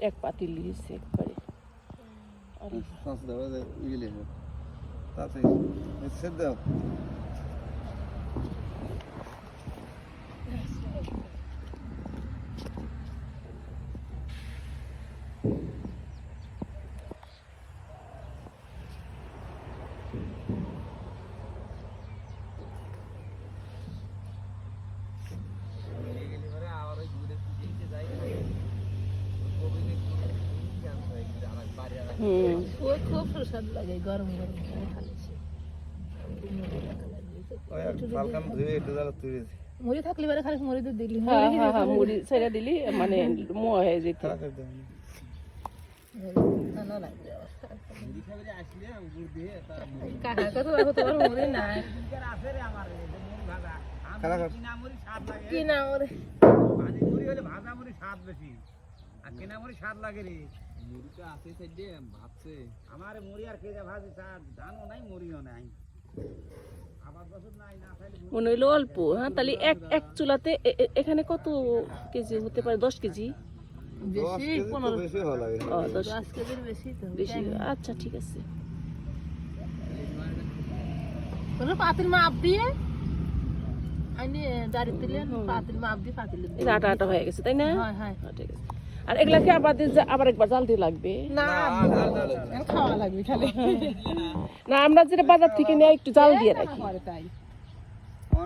এক পাতিল লিয়েছে একবারে খুব প্রসাদ লাগে গরম গরম মুড়ি থাকলে বারে খালি মুড়ি তো দিলি মুড়ি ছেড়ে দিলি মানে মোয়া হয়ে যেত আমার মুড়ি আর কে ভাজি ধানও নাই মুড়িও নাই মনে হইলো অল্প। হ্যাঁ তাহলে এক এক চুলাতে এখানে কত কেজি হতে পারে? 10 কেজি বেশি 10 কেজির বেশি তো বেশি। আচ্ছা ঠিক আছে। কোনো পাতিল মাপ দিয়ে আইনি দাঁড়ি দিলেন পাতিল মাপ দিয়ে পাতিল এটা আটা আটা হয়ে গেছে তাই না? হ্যাঁ হ্যাঁ ঠিক আছে। আর এগুলাকে আবার একবার জাল দিয়ে লাগবে না খাওয়া লাগবে খালি না? আমরা যেটা বাজার থেকে নিয়ে একটু জাল দিয়ে রাখি তাই